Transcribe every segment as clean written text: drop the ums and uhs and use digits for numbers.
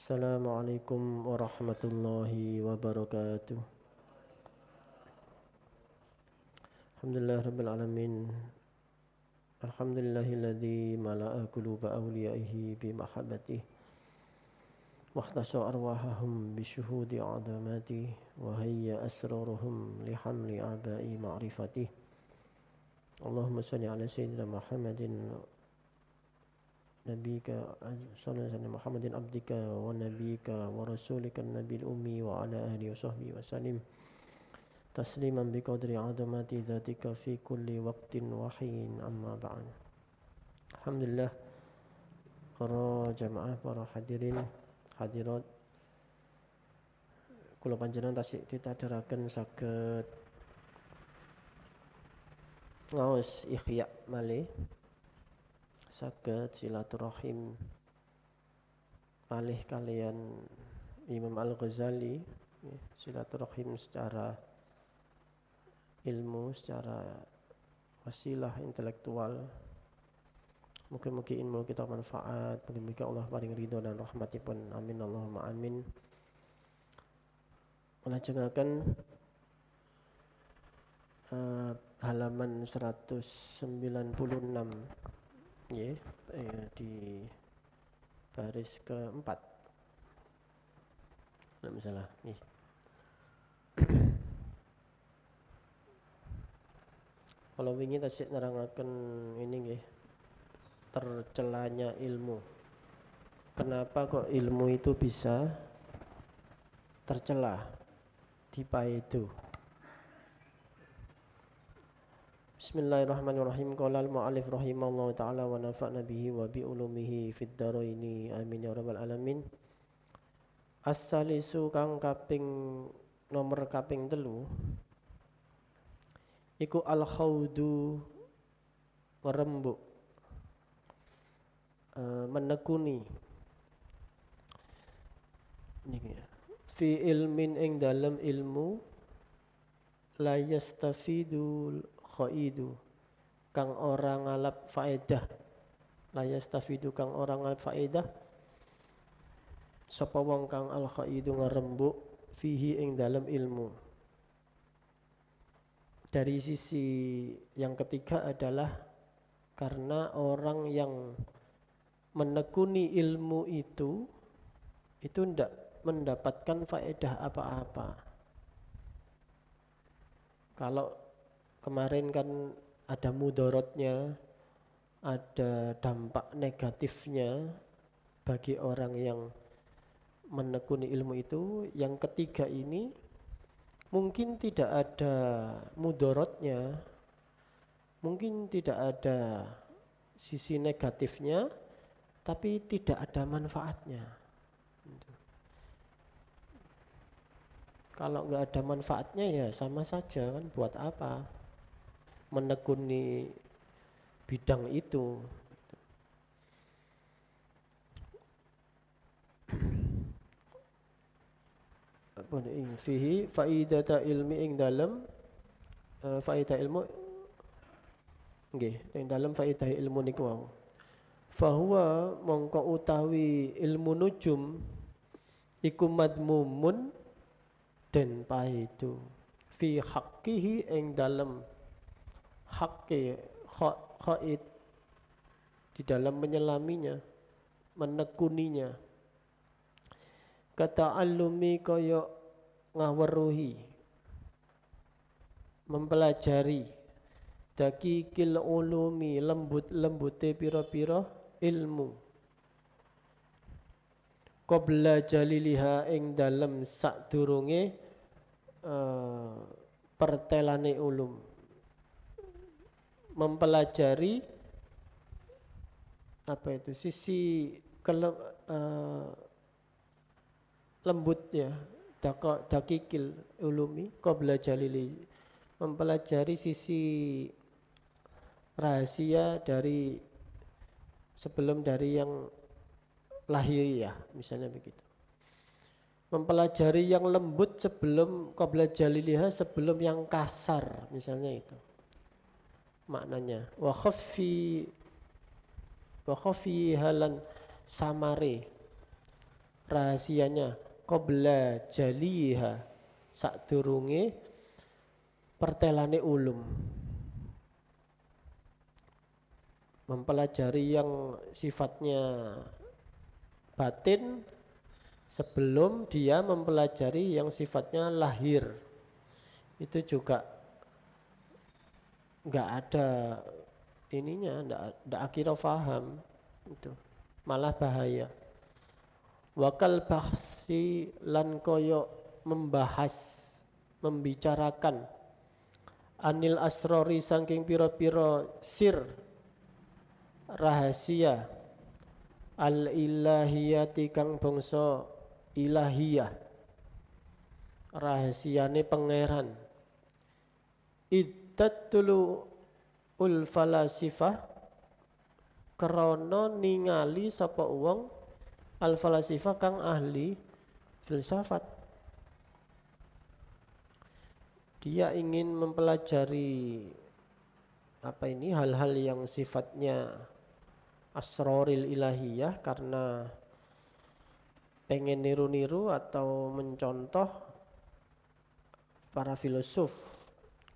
Assalamualaikum warahmatullahi wabarakatuh. Alhamdulillah rabbil alamin. Alhamdulillahilladzi mala'a quluba awliyaihi bi mahabbatihi wa ikhtasa arwahahum bi syuhudi 'azamatihi wa hayya asraruhum li hamli aba'i ma'rifatihi. Allahumma shalli ala sayyidina Muhammadin نبيك صلى الله عليه محمد عبدك ونبيك ورسولك النبي الأمي وعلى آله وصحبه وسلم تسليما بقدر عظمة ذاتك في كل وقت وحين أما بعد. Alhamdulillah para jamaah, para hadirin hadirat, kula panjenengan tasik ditadharaken saged ngaos ihya malih saged silaturahim malih kalian Imam Al-Ghazali, silaturahim secara ilmu, secara wasilah intelektual. Mungkin ilmu kita manfaat, mungkin Allah paling ridho dan rahmatipun, amin Allahumma amin. Melajengaken halaman 196 di baris keempat, tidak masalah nih. Kalau ingin tasik nerangaken ini nggih, tercelanya ilmu. Kenapa kok ilmu itu bisa tercela, dipaidu? Bismillahirrahmanirrahim. Qala al-mu'allif rahimallahu ta'ala wa nafa'na bihi wa bi ulumihi fid dharaini amin ya rabbal alamin. As-salisu kang kaping nomor kaping 3 iku al-khaudu ngerembuk, menekuni niki fi ilmin ing dalam ilmu la yastafidul khaidu kang orang ngalap faedah, la yastafidu kang orang ngalap faedah sapa wong kang al khaidu ngerembuk fihi ing dalam ilmu. Dari sisi yang ketiga adalah karena orang yang menekuni ilmu itu tidak mendapatkan faedah apa-apa. Kalau kemarin kan ada mudorotnya, ada dampak negatifnya bagi orang yang menekuni ilmu itu. Yang ketiga ini mungkin tidak ada mudorotnya, mungkin tidak ada sisi negatifnya, tapi tidak ada manfaatnya. Kalau nggak ada manfaatnya ya sama saja kan, buat apa menekuni bidang itu. Apa nih? Fihi faidata ilmi ing dalam faidah ilmu nggih, ing dalam faidah ilmu niku wau. Fahuwa mongko utawi ilmu nujum iku madmumun den paidu fi haqqihi ing dalam haqqi khaid di dalam menyelaminya, menekuninya. Kata'allumi kaya ngaweruhi, mempelajari, dakikil ulumi, lembut-lembute pira-pira ilmu, qabla jaliliha ing dalem sadurunge pertelane ulum. Mempelajari apa itu sisi lembutnya, dakikil ulumi qabla jalili, mempelajari sisi rahasia dari sebelum dari yang lahiriah, misalnya begitu. Mempelajari yang lembut sebelum qabla jaliliha, sebelum yang kasar, misalnya itu maknanya. Wa khaffi halan samare, rahasianya, qabla jaliha, sakdurunge pertelane ulum. Mempelajari yang sifatnya batin sebelum dia mempelajari yang sifatnya lahir. Itu juga enggak ada ininya, enggak akhirnya faham itu, malah bahaya. Wakal bahsi lan koyo membahas, membicarakan, anil asrori saking piro-piro sir, rahasia, al ilahiyati kang bangsa ilahiyah, rahasiane pangeran. Iddatulu ul falasifah, krana ningali sapa wong al falasifah kang ahli filsafat. Dia ingin mempelajari apa ini, hal-hal yang sifatnya asroril ilahiyah karena pengen niru-niru atau mencontoh para filosof.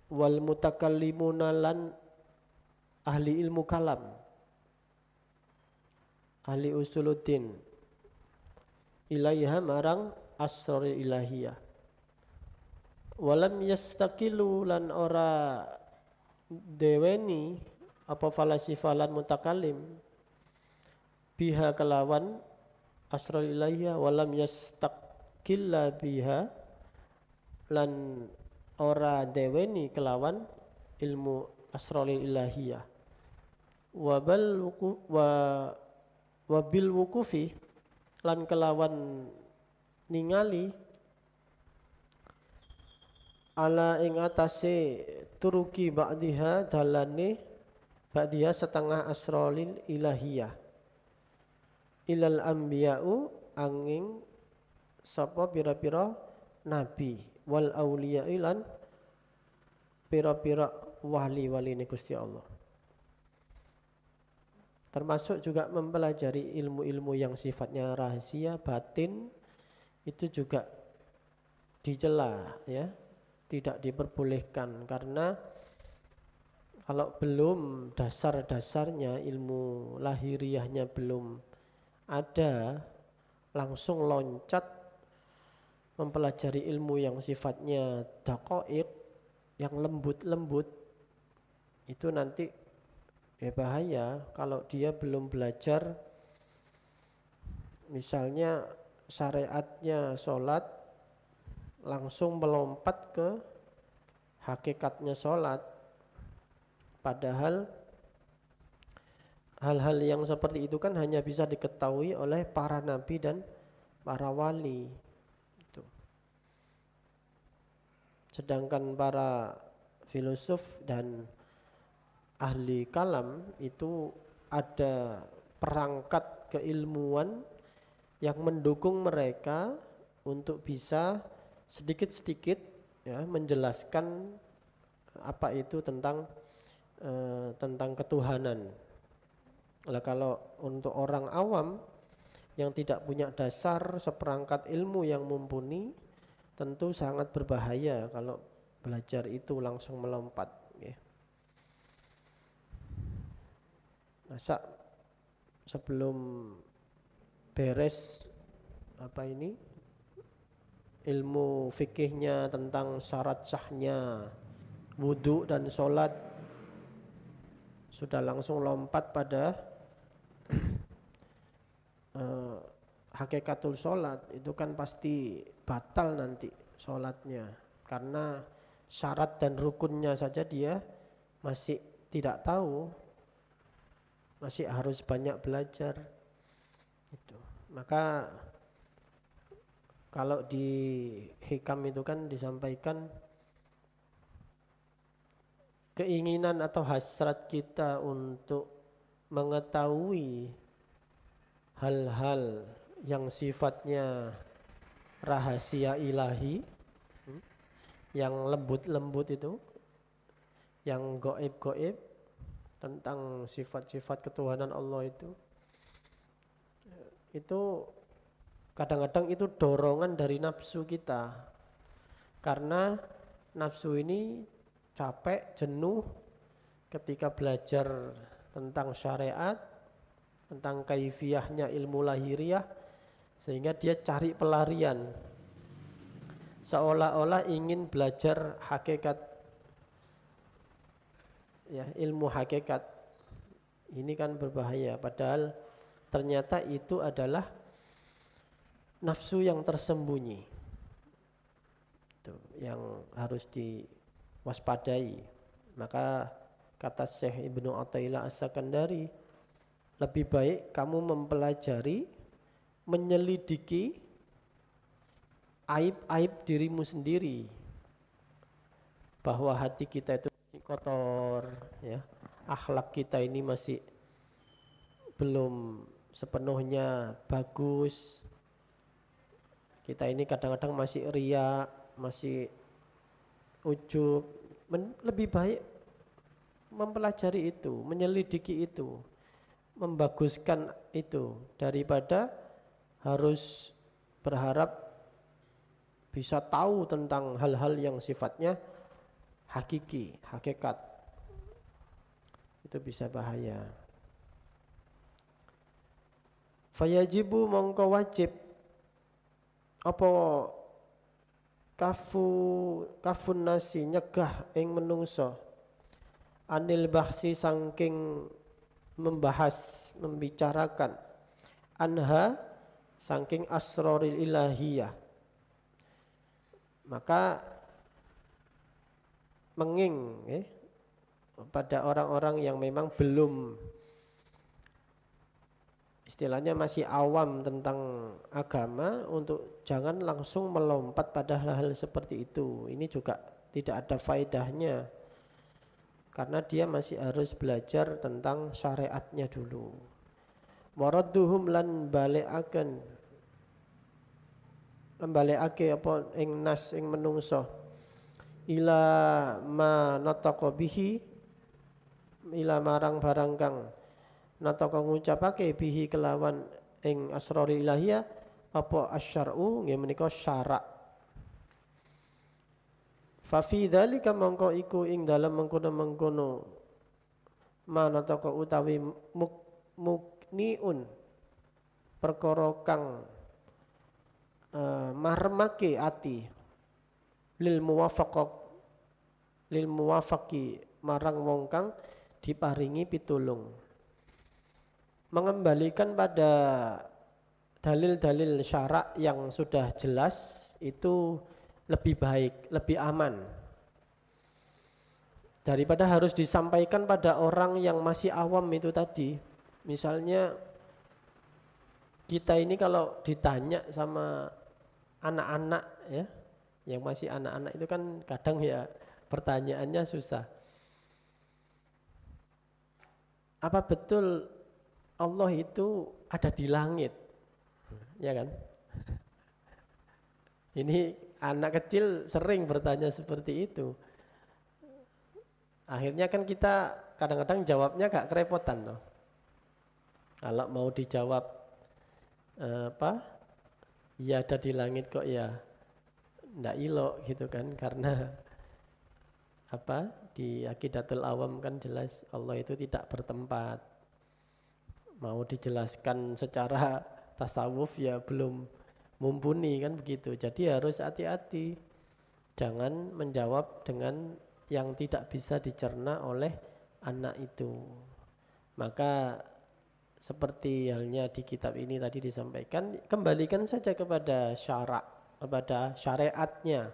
Wal mutakallimuna lan ahli ilmu kalam, ahli usuluddin, ilaiha marang asroril ilahiyah. Walam yastaqilu lan ora deweni apa falasifah lan mutakallim biha kelawan asroril ilahiyah, walam yastaqilla biha lan ora deweni kelawan ilmu asroril ilahiyah. Wabil wukufi lan kelawan ningali ala ing atase turuki ba'diha, dalane ba'diha setengah asroril ilahiyah, ilal anbiya'u angin sapa pira-pira nabi, wal auliya ilan pira-pira wali-wali ni Gusti Allah. Termasuk juga mempelajari ilmu-ilmu yang sifatnya rahasia batin, itu juga dicela, ya, tidak diperbolehkan, karena kalau belum dasar-dasarnya, ilmu lahiriahnya belum ada, langsung loncat mempelajari ilmu yang sifatnya daqaiq, yang lembut-lembut, itu nanti bahaya kalau dia belum belajar. Misalnya syariatnya sholat, langsung melompat ke hakikatnya sholat, padahal hal-hal yang seperti itu kan hanya bisa diketahui oleh para nabi dan para wali. Sedangkan para filosof dan ahli kalam itu ada perangkat keilmuan yang mendukung mereka untuk bisa sedikit-sedikit, ya, menjelaskan apa itu tentang ketuhanan. Nah, kalau untuk orang awam yang tidak punya dasar seperangkat ilmu yang mumpuni, tentu sangat berbahaya kalau belajar itu langsung melompat, ya. Masa sebelum beres ilmu fikihnya tentang syarat sahnya wudu dan sholat, sudah langsung lompat pada hakikatul sholat, itu kan pasti batal nanti sholatnya, karena syarat dan rukunnya saja dia masih tidak tahu, masih harus banyak belajar itu. Maka kalau di hikam itu kan disampaikan keinginan atau hasrat kita untuk mengetahui hal-hal yang sifatnya rahasia ilahi, yang lembut-lembut yang goib-goib tentang sifat-sifat ketuhanan Allah itu kadang-kadang itu dorongan dari nafsu kita, karena nafsu ini capek, jenuh ketika belajar tentang syariat, tentang kaifiyahnya ilmu lahiriah, sehingga dia cari pelarian, seolah-olah ingin belajar hakikat, ya, ilmu hakikat. Ini kan berbahaya, padahal ternyata itu adalah nafsu yang tersembunyi, itu yang harus diwaspadai. Maka kata Syekh Ibnu Athaillah As-Sakandari, lebih baik kamu mempelajari, menyelidiki aib-aib dirimu sendiri, bahwa hati kita itu masih kotor, ya, akhlak kita ini masih belum sepenuhnya bagus, kita ini kadang-kadang masih riya, masih ujub. Lebih baik mempelajari itu, menyelidiki itu, membaguskan itu, daripada harus berharap bisa tahu tentang hal-hal yang sifatnya hakiki, hakikat. Itu bisa bahaya. Fayajibu mongko wajib apa kafun nasi nyegah ing menungso anil bahsi saking membahas, membicarakan anha saking asroril ilahiyah. Maka menging pada orang-orang yang memang belum, istilahnya masih awam tentang agama, untuk jangan langsung melompat pada hal-hal seperti itu. Ini juga tidak ada faedahnya, karena dia masih harus belajar tentang syariatnya dulu. Waradduhum lan balekaken, lembalekake apa ing nas ing menungso ila ma nataqa bihi, ila marang barang kang nataqa ngucapake bihi kelawan ing asrori ilahiyah apa asyar'u nggih menika syarak. Fa fi dzalika mongko iku ing dalem mengkono-mengkono manataka utawi mukniun perkara kang marmake ati lil muwafaqi marang wong kang diparingi pitulung, mengembalikan pada dalil-dalil syarak yang sudah jelas itu lebih baik, lebih aman daripada harus disampaikan pada orang yang masih awam itu tadi. Misalnya kita ini kalau ditanya sama anak-anak, ya, yang masih anak-anak itu kan kadang ya pertanyaannya susah. Apa betul Allah itu ada di langit? Ya kan? Ini anak kecil sering bertanya seperti itu. Akhirnya kan kita kadang-kadang jawabnya agak kerepotan loh. Kalau mau dijawab ya ada di langit kok, ya ndak ilok gitu kan, karena di Aqidatul Awam kan jelas Allah itu tidak bertempat. mau dijelaskan secara tasawuf ya belum mumpuni kan begitu. Jadi harus hati-hati, jangan menjawab dengan yang tidak bisa dicerna oleh anak itu. Maka seperti halnya di kitab ini tadi disampaikan, kembalikan saja kepada syarak, kepada syariatnya.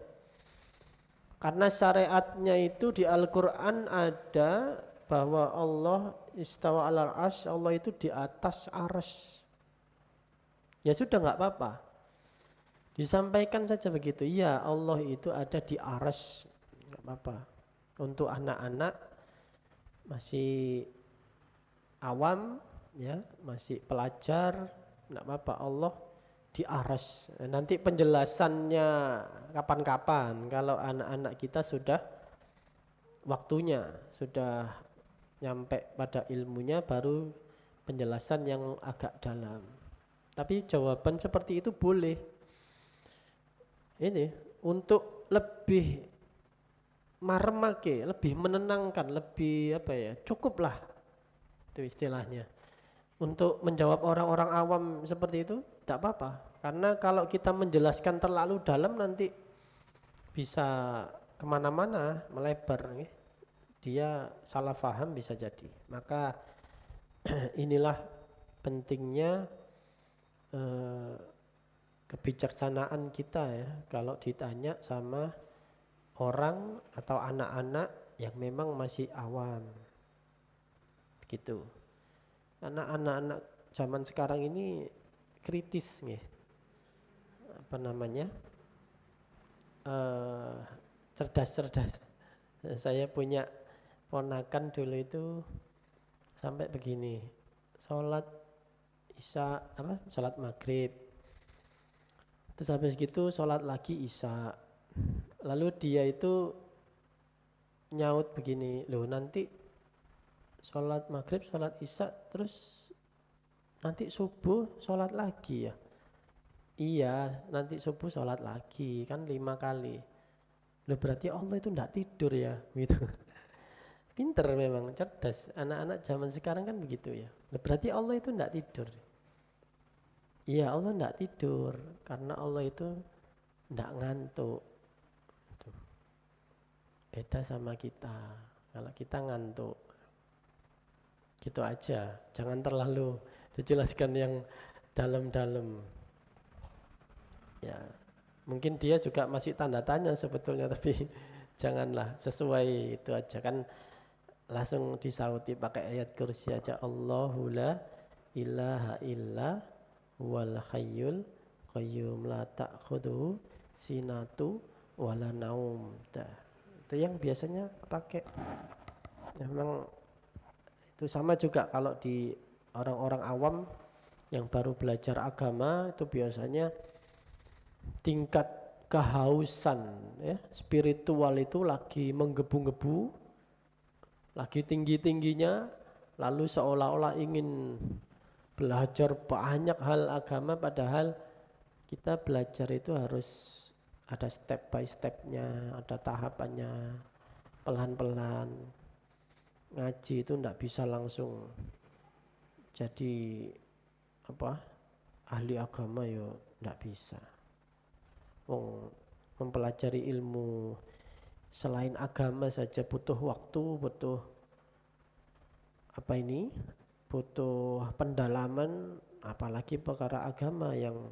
Karena syariatnya itu di Al-Quran ada bahwa Allah istawa alal arsy, Allah itu di atas arsy. Ya sudah nggak apa-apa, disampaikan saja begitu. Iya, Allah itu ada di arsy, nggak apa-apa. Untuk anak-anak masih awam, ya masih pelajar, nggak apa-apa, Allah di arsy. Nanti penjelasannya kapan-kapan kalau anak-anak kita sudah waktunya, sudah nyampe pada ilmunya, baru penjelasan yang agak dalam. Tapi jawaban seperti itu boleh. Ini untuk lebih marmake, lebih menenangkan, lebih apa ya, cukuplah itu istilahnya. Untuk menjawab orang-orang awam seperti itu tidak apa-apa. Karena kalau kita menjelaskan terlalu dalam nanti bisa kemana-mana, melebar. Dia salah paham bisa jadi. Maka inilah pentingnya kebijaksanaan kita ya, kalau ditanya sama orang atau anak-anak yang memang masih awam begitu. Karena anak-anak zaman sekarang ini kritis nih, apa namanya, cerdas-cerdas. Saya punya ponakan dulu itu sampai begini, sholat isya, apa, sholat maghrib, terus habis gitu sholat lagi isya, lalu dia itu nyaut begini, loh nanti sholat maghrib, sholat isya, terus nanti subuh sholat lagi ya? Iya, nanti subuh sholat lagi, kan 5 kali. Loh berarti Allah itu enggak tidur ya? Gitu. Pinter memang, cerdas. Anak-anak zaman sekarang kan begitu ya. Loh berarti Allah itu enggak tidur. Iya, Allah enggak tidur karena Allah itu enggak ngantuk. Beda sama kita. Kalau kita ngantuk, gitu aja. Jangan terlalu dijelaskan yang dalam-dalam. Ya, mungkin dia juga masih tanda tanya sebetulnya, tapi janganlah, sesuai itu aja kan, langsung disauti pakai ayat kursi aja. Allahu la ilaha illa wal hayyul qayyum la ta'khudhuhu sinatu wala naum. Itu yang biasanya pakai. Memang itu sama juga kalau di orang-orang awam yang baru belajar agama, itu biasanya tingkat kehausan ya, spiritual itu lagi menggebu-gebu, lagi tinggi-tingginya, lalu seolah-olah ingin belajar banyak hal agama, padahal kita belajar itu harus ada step by stepnya, ada tahapannya, pelan-pelan. Ngaji itu enggak bisa langsung jadi apa, ahli agama ya, enggak bisa. Mempelajari ilmu selain agama saja butuh waktu, butuh apa ini, butuh pendalaman, apalagi perkara agama yang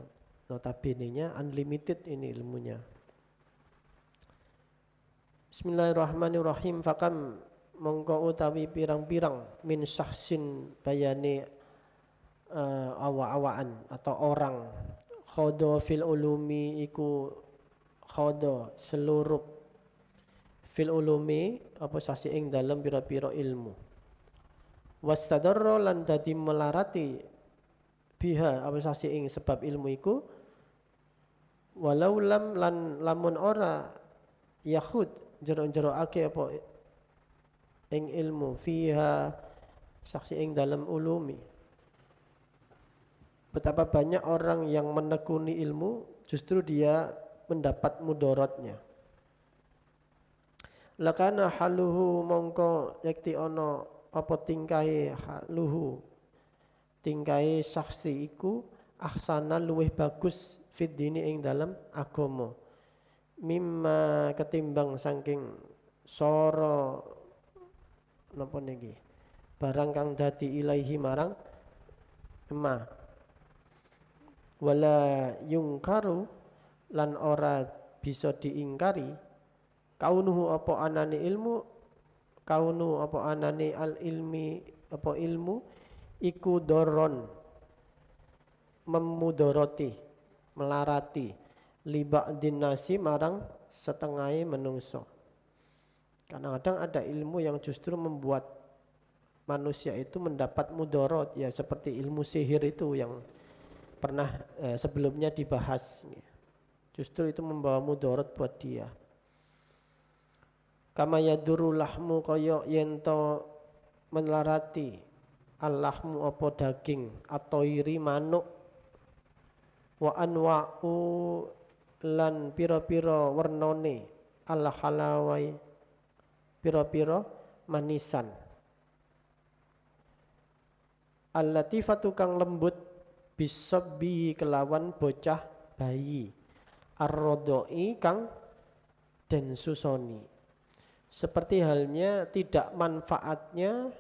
notabene-nya unlimited ini ilmunya. Bismillahirrahmanirrahim. Fakam mongko utawi pirang-pirang min syahsin bayani awa-awaan atau orang, khodo fil ulumi iku khodo seluruh fil ulumi apa sasi ing dalam pira-pira ilmu, wastadarra lan dadi melarati biha apa sasi ing sebab ilmu iku, walau lam lan lamun ora yakhud jero-jero ake apa ing ilmu fiha saksi ing dalam ulumi. Betapa banyak orang yang menekuni ilmu justru dia mendapat mudaratnya. Lakana haluhu mongko yakti ono apa tingkahe haluhu tingkahe saksi iku ahsana luweh bagus fid dini ing dalam agama mimma ketimbang saking soro napa niki barang kang dadi ilaihi marang ma wala yungkaru lan ora bisa diingkari kaunuhu apa anane ilmu kaunu apa anane al ilmi apa ilmu iku doron memudoroti melarati liba dinasi marang setengahnya menungso. Kadang-kadang ada ilmu yang justru membuat manusia itu mendapat mudorot ya seperti ilmu sihir itu yang pernah sebelumnya dibahas. Justru itu membawa mudorot buat dia. Kama yaduru lahmu kaya yento melarati allahmu apa daging atau iri manuk wa anwa'u lan pira-pira wernane al halawai pira-pira manisan al-latifatu kang lembut bisabbi kelawan bocah bayi ar-rodoi kang den susoni seperti halnya tidak manfaatnya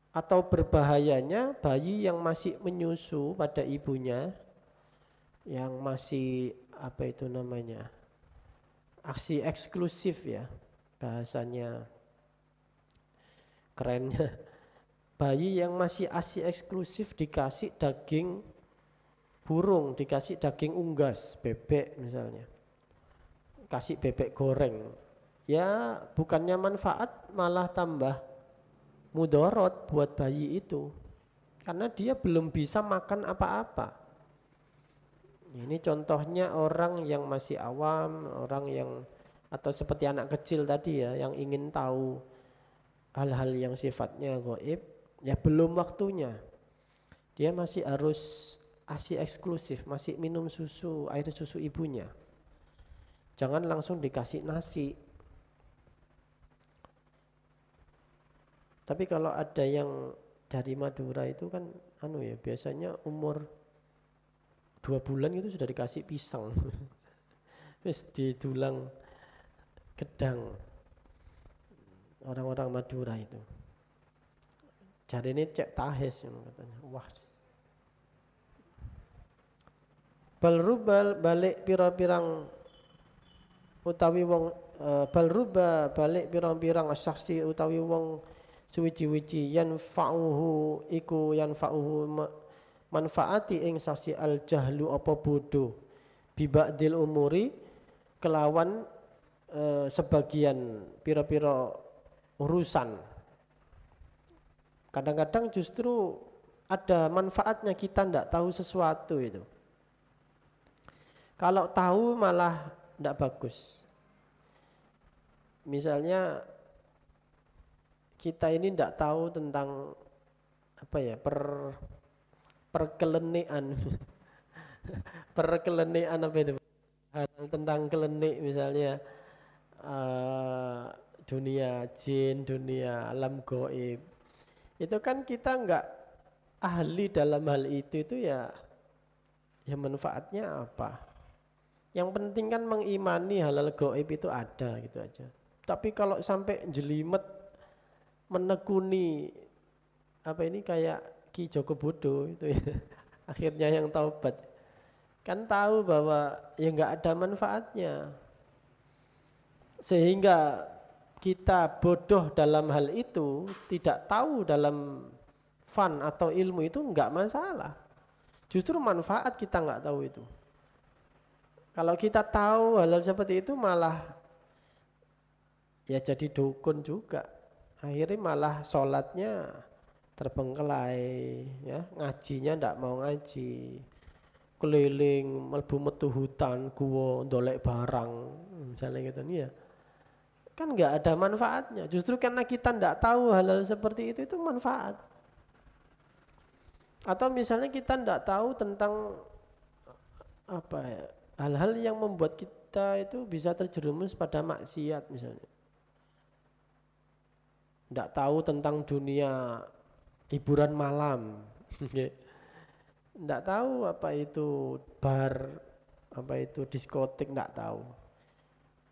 atau berbahayanya bayi yang masih menyusu pada ibunya yang masih apa itu namanya aksi eksklusif ya bahasanya kerennya bayi yang masih aksi eksklusif dikasih daging burung dikasih daging unggas bebek misalnya kasih bebek goreng ya bukannya manfaat malah tambah mudorot buat bayi itu karena dia belum bisa makan apa-apa. Ini contohnya orang yang masih awam, orang yang atau seperti anak kecil tadi ya yang ingin tahu hal-hal yang sifatnya gaib ya belum waktunya. Dia masih harus ASI eksklusif, masih minum susu, air susu ibunya. Jangan langsung dikasih nasi. Tapi kalau ada yang dari Madura itu kan biasanya umur 2 bulan itu sudah dikasih pisang. Terus didulang gedang. Orang-orang Madura itu. Jadi ini cek tahes katanya. Wah. Balrubal balik pira-pirang utawi wong balruba balik pirang-pirang saksi utawi wong suwiji-wiji yanfa'uhu iku yanfa'uhu manfaati ing saksi al jahlu apa bodoh bibadil umuri kelawan sebagian pira-pira urusan. Kadang-kadang justru ada manfaatnya kita ndak tahu sesuatu itu. Kalau tahu malah ndak bagus. Misalnya kita ini ndak tahu tentang perkelenian perkelenian apa itu tentang kelenik misalnya dunia jin, dunia alam gaib itu kan kita nggak ahli dalam hal itu ya manfaatnya apa yang penting kan mengimani halal gaib itu ada gitu aja tapi kalau sampai jelimet menekuni kayak Ki Joko Bodo itu ya akhirnya yang taubat kan tahu bahwa ya nggak ada manfaatnya sehingga kita bodoh dalam hal itu tidak tahu dalam fun atau ilmu itu nggak masalah justru manfaat kita nggak tahu itu kalau kita tahu hal seperti itu malah ya jadi dukun juga akhirnya malah sholatnya terbengkelai ya ngajinya ndak mau ngaji keliling mlebu metu hutan gua ndolek barang misalnya gitu nih ya kan nggak ada manfaatnya justru karena kita ndak tahu hal-hal seperti itu manfaat atau misalnya kita ndak tahu tentang hal-hal yang membuat kita itu bisa terjerumus pada maksiat misalnya ndak tahu tentang dunia hiburan malam Nggak tahu apa itu bar, apa itu diskotik, nggak tahu.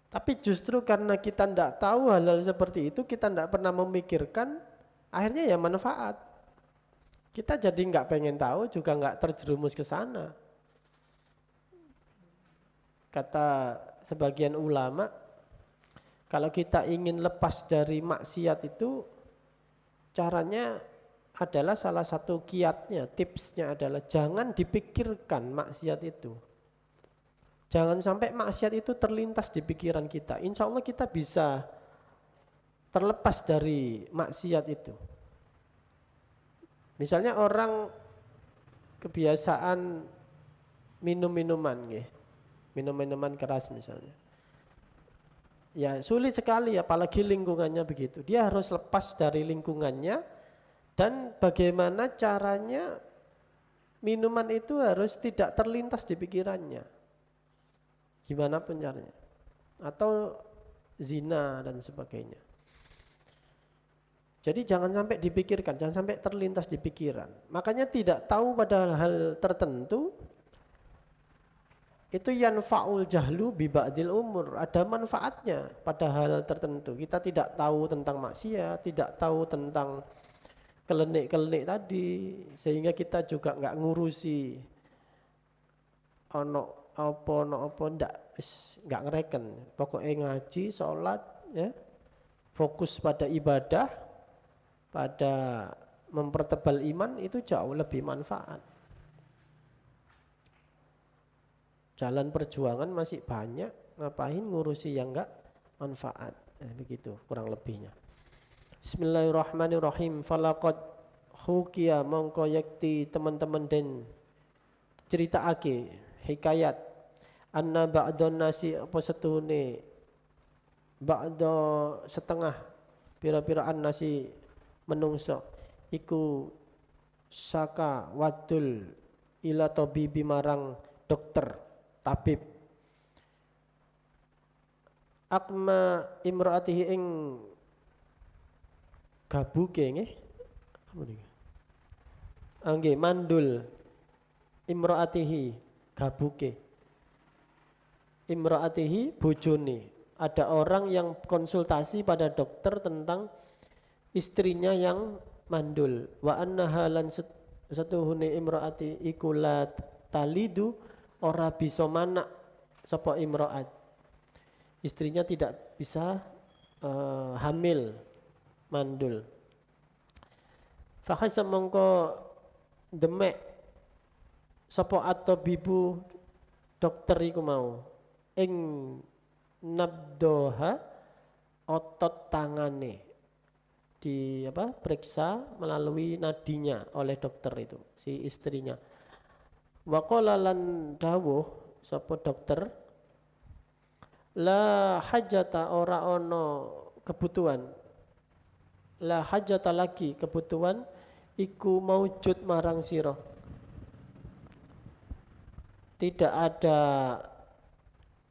Tapi justru karena kita nggak tahu hal-hal seperti itu, kita nggak pernah memikirkan, akhirnya ya manfaat. Kita jadi nggak pengen tahu, juga nggak terjerumus ke sana. Kata sebagian ulama, kalau kita ingin lepas dari maksiat itu, caranya adalah salah satu kiatnya, tipsnya adalah jangan dipikirkan maksiat itu. Jangan sampai maksiat itu terlintas di pikiran kita. Insya Allah kita bisa terlepas dari maksiat itu. Misalnya orang kebiasaan minum-minuman, minum-minuman keras misalnya. Ya sulit sekali, apalagi lingkungannya begitu. Dia harus lepas dari lingkungannya, dan bagaimana caranya minuman itu harus tidak terlintas di pikirannya. Gimana pun caranya. Atau zina dan sebagainya. Jadi jangan sampai dipikirkan, jangan sampai terlintas di pikiran. Makanya tidak tahu pada hal tertentu, itu yanfa'ul jahlu bi ba'dil umur, ada manfaatnya pada hal tertentu. Kita tidak tahu tentang maksiat, tidak tahu tentang kelenik-kelenik tadi, sehingga kita juga nggak ngurusi ono apa nggak ngereken. Pokoknya ngaji, sholat, ya, fokus pada ibadah, pada mempertebal iman, itu jauh lebih manfaat. Jalan perjuangan masih banyak, ngapain ngurusi yang enggak manfaat. Begitu kurang lebihnya. Bismillahirrahmanirrahim. Falaqad hukiya mongko yakti teman-teman den ceritaake hikayat anna ba'dun nasi apa setuhune ba'da setengah pira-piraan nasi menungso iku saka wadul ila tabibi marang dokter tabib akma imraatihi ing gabuke nggih apa niki nggih mandul imraatihi gabuke imraatihi bojone. Ada orang yang konsultasi pada dokter tentang istrinya yang mandul. Wa annaha lan satuhune imraati iku la talidu ora bisa manak sapa imraat. Istrinya tidak bisa hamil, mandul. Fa mongko demek sapa at-tabibu dokter iku mau ing nabdoha otot tangane di periksa melalui nadinya oleh dokter itu si istrinya. Wa qala lan dawuh sapa dokter la hajata ora ono kebutuhan la hajata lagi kebutuhan iku maujud marang sira. Tidak ada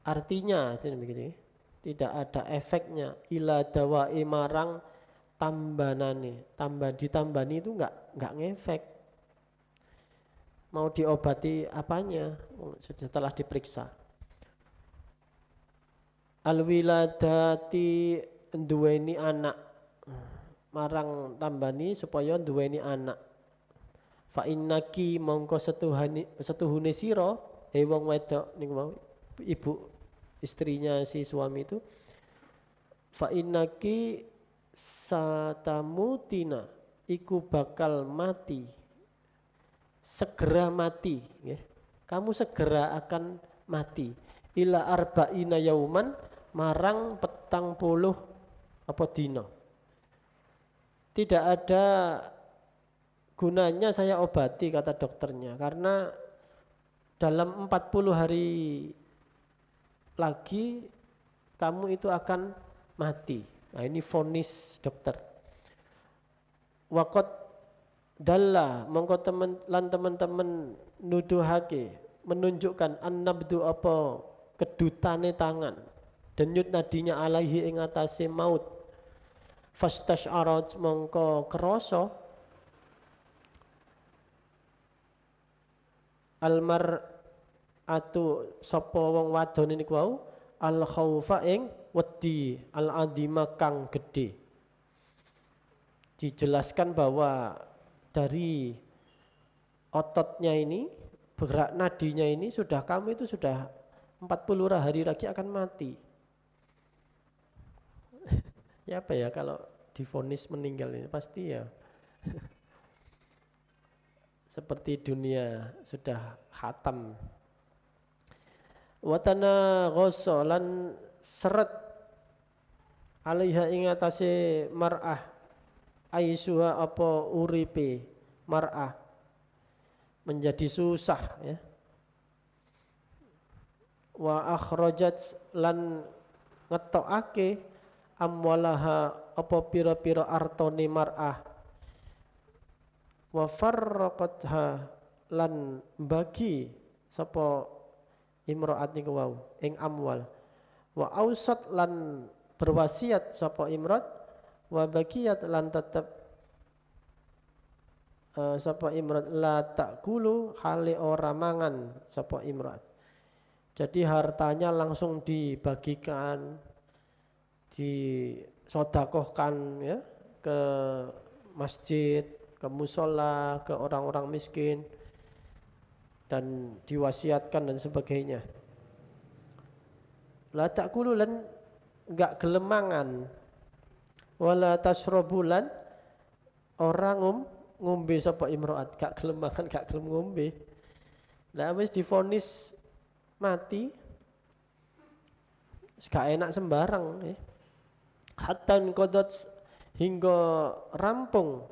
artinya, begitu. Tidak ada efeknya ila dawai marang tambanane. Ditambani itu enggak ngefek. Mau diobati apanya setelah diperiksa. Alwiladati duweni anak. Marang tambani supaya duweni anak. Fa innaki mongko setuhune sira wong wedok niku mau ibu istrinya si suami itu fa innaki satamutina iku bakal mati segera mati nggih. Kamu segera akan mati ila arba'ina yauman marang 40 apa dina. Tidak ada gunanya saya obati kata dokternya karena dalam 40 hari lagi kamu itu akan mati. Nah ini vonis dokter. Waqad dalla mongko teman-teman nuduhake menunjukkan annabdu apa kedutane tangan denyut nadinya alaihi ing atase maut. Fastash'arat mongko krasa almar'atu sapa wong wadon niku wau al khaufa ing wedi al adima kang gedhe. Dijelaskan bahwa dari ototnya ini, bergerak nadinya ini sudah kamu itu sudah 40 hari lagi akan mati. Ya apa ya kalau divonis meninggal ini pasti ya seperti dunia sudah khatam. Watana ghosolan seret alaiha ing atase mar'ah aisuha apa uripe mar'ah menjadi susah ya. Wa akhrajat lan ngetokake amwalaha apa pira-pira artone mar'ah wa farraqatha lan bagi sapa imraat niku wau ing amwal wa ausat lan berwasiat sapa imrat wa bakiyat lan tetep sapa imrat la takulu hale ora mangan sapa imrat. Jadi hartanya langsung dibagikan, disodakohkan ya ke masjid, ke musola, ke orang-orang miskin dan diwasiatkan dan sebagainya. La takulu lan enggak gelemangan, wala tasrobulan orang ngombe sapa imro'at, gak gelemangan, gak gelem ngombe. Lah wis divonis mati, gak enak sembarang ya. Hatta qadot hingga rampung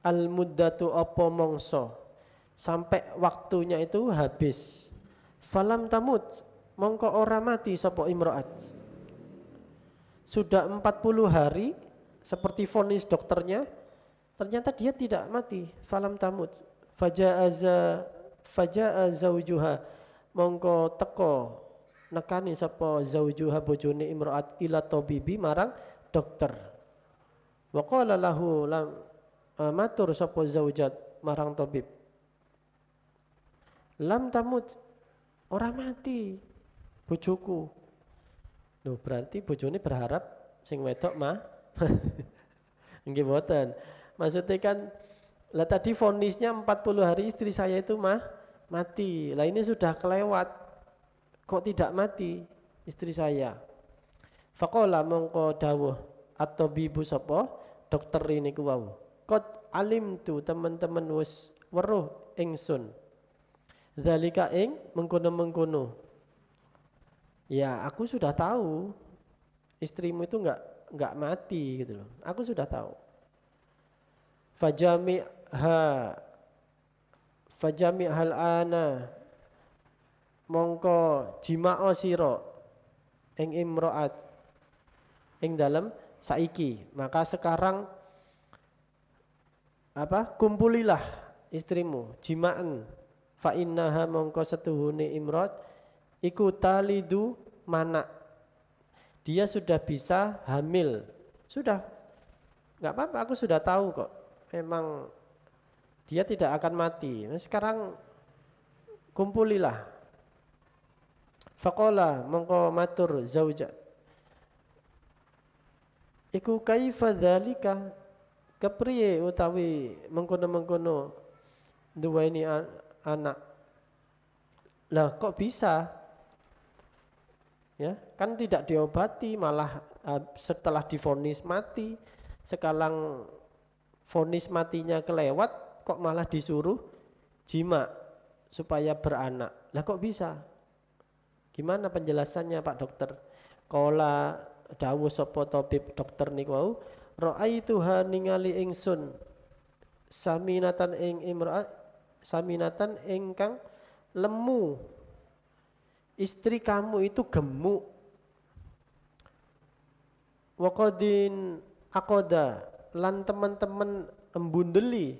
al muddatu apa mongso sampai waktunya itu habis. Falam tamut mongko ora mati sapa imro'at. Sudah 40 hari seperti vonis dokternya, ternyata dia tidak mati. Falam tamut faja'a zaujuha mongko teko nekani sapa zaujuha bojone imro'at ila tabibi marang dokter. Wa qala lahu lam matur sapa zaujat marang tabib. Lam tamut ora mati bojoku. Loh berarti bojone berharap sing wedok mah. Nggih mboten. Maksudnya kan lah tadi vonisnya 40 hari istri saya itu mati. Lah ini sudah kelewat. Kok tidak mati istri saya? Faqala mongko dawuh at-tabibu sapa dokter ini ku wau. Qad alimtu teman-teman wis weruh ingsun. Zalika ing mengkono-mengkono. Ya, aku sudah tahu istrimu itu enggak mati gitu loh. Aku sudah tahu. Fajami hal ana mongko jima'o sira ing imro'at ing dalam saiki. Maka sekarang kumpulilah istrimu jima'an fa innaha mongko setuhune imro'at iku talidu mana. Dia sudah bisa hamil. Sudah. Enggak apa-apa, aku sudah tahu kok. Memang dia tidak akan mati. Nah, sekarang kumpulilah. Faqala mongko matur zauja. Iku kaifa dzalika? Kepriye utawi mengkono-mengkono duweni anak. Lah kok bisa? Ya, kan tidak diobati malah setelah divonis mati. Sekarang vonis matinya kelewat kok malah disuruh jima supaya beranak. Lah kok bisa? Gimana penjelasannya Pak Dokter? Qala dawuh sapa tabib dokter niku wau, ra'aituha ningali ingsun saminatan ing imra'at saminatan ingkang lemu. Istri kamu itu gemuk. Wa qadin aqada lan teman-teman embundeli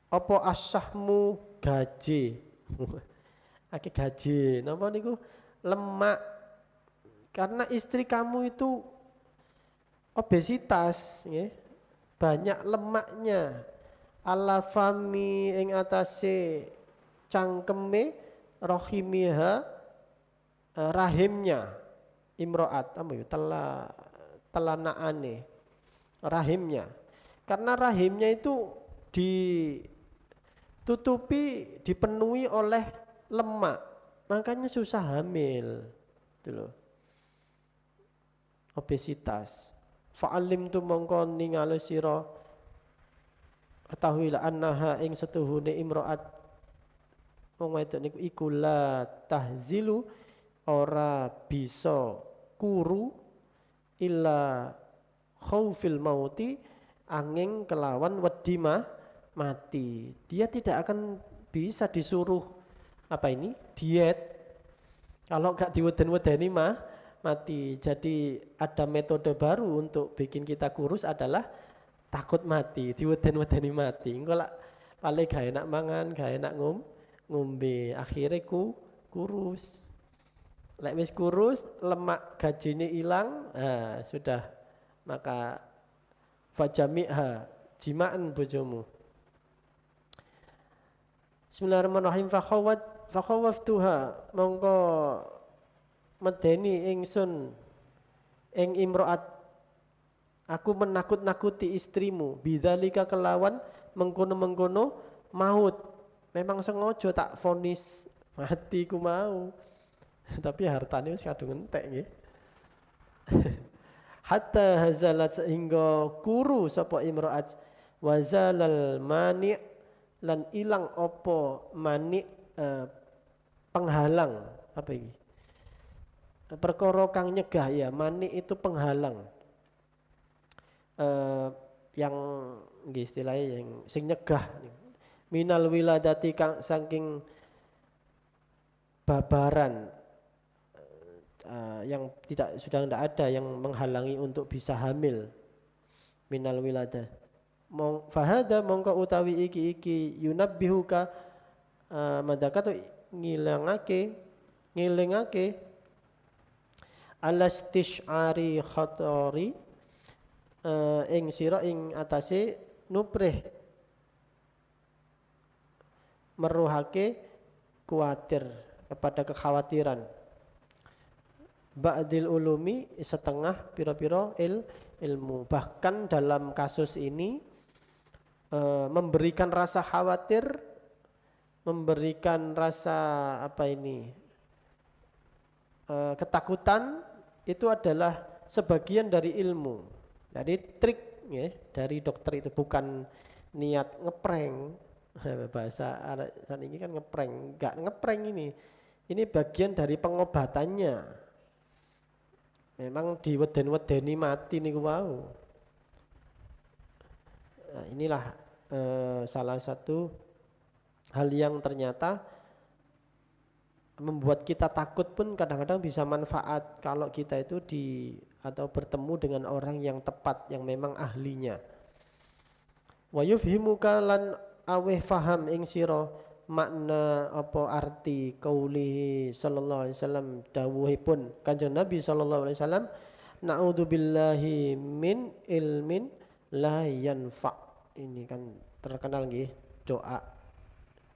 apa asahmu gaji. Aki gaji napa niku lemak karena istri kamu itu obesitas nggih, banyak lemaknya ala fami ing atase cangkeme rohimiha rahimnya imro'at apa ya telanaane rahimnya, karena rahimnya itu ditutupi dipenuhi oleh lemak, makanya susah hamil itu loh, obesitas. Fa'alim tu mongko ningali sira ketahuilah annaha ing setuhune imro'at wong wedok niku iku la tahzilu ora bisa kuru illa khaufil mauti angin kelawan wedi mati. Dia tidak akan bisa disuruh diet kalau gak diweden-wedeni mati. Jadi ada metode baru untuk bikin kita kurus adalah takut mati, diweden-wedeni mati. Engko lak paling gak enak mangan, gak enak ngombe, akhirnya kurus. Lek wis kurus, lemak gajinya hilang, sudah, maka fajami'ha, jimaan bojomu. Bismillahirrahmanirrahim. Fakhawaftuha mongko medeni ingsun ing imro'at, aku menakut-nakuti istrimu, bidzalika kelawan mengkono-mengkono maut. Memang sengaja tak vonis mati ku mau. Tapi hartanya wis kadung entek nggih. Hatta hazalat sehingga kuru sapa imro'at, wazalal mani' lan ilang opo mani' penghalang, apa iki? Perkara kang nyegah ya, mani itu penghalang. Yang nggih istilahnya yang sing nyegah. Minal wiladati kang saking babaran, yang sudah tidak ada yang menghalangi untuk bisa hamil. Minal wilada fahada mongko utawi iki yunabbihuka madakatu ngilangake alastish'ari khatari ing sira ing atase nuprih meruhake kuatir kepada kekhawatiran ba'dil ulumi setengah pira-pira ilmu. Bahkan dalam kasus ini memberikan rasa khawatir, memberikan rasa ketakutan itu adalah sebagian dari ilmu. Jadi trik ya, dari dokter itu bukan niat ngeprank. Bahasa saat ini kan ngeprank, enggak ngeprank ini bagian dari pengobatannya. Memang diweden-wedeni mati niku wau. Nah, inilah salah satu hal yang ternyata membuat kita takut pun kadang-kadang bisa manfaat kalau kita itu atau bertemu dengan orang yang tepat, yang memang ahlinya. Wa yufhimuka lan aweh faham ing sira makna apa arti qauli sallallahu alaihi wasallam, dawuhipun Kanjeng Nabi sallallahu alaihi wasallam, na'udzubillahi min ilmin la yanfa. Ini kan terkenal nggih doa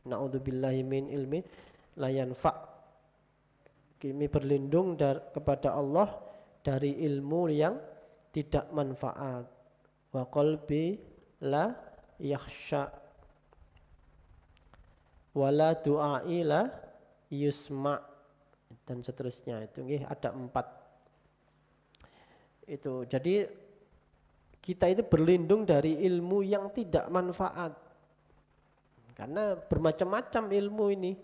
na'udzubillahi min ilmin la yanfa. Kami berlindung kepada Allah dari ilmu yang tidak manfaat. Wa qalbi la yakhsha wala du'ai la yusma, dan seterusnya. Itu nggih ada 4 itu. Jadi kita itu berlindung dari ilmu yang tidak manfaat, karena bermacam-macam ilmu ini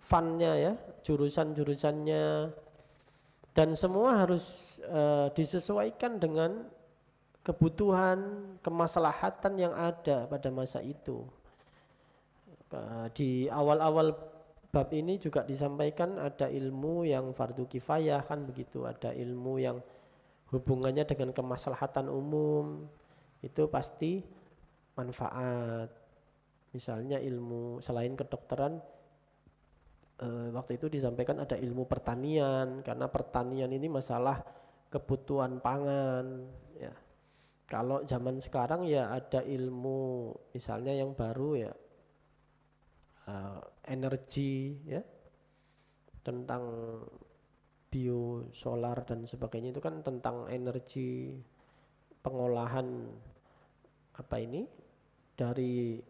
funnya ya, jurusan-jurusannya, dan semua harus disesuaikan dengan kebutuhan, kemaslahatan yang ada pada masa itu. Di awal-awal bab ini juga disampaikan ada ilmu yang fardu kifayah kan begitu, ada ilmu yang hubungannya dengan kemaslahatan umum, itu pasti manfaat. Misalnya ilmu selain kedokteran, waktu itu disampaikan ada ilmu pertanian, karena pertanian ini masalah kebutuhan pangan ya. Kalau zaman sekarang ya ada ilmu misalnya yang baru ya, energi ya, tentang biosolar dan sebagainya, itu kan tentang energi pengolahan dari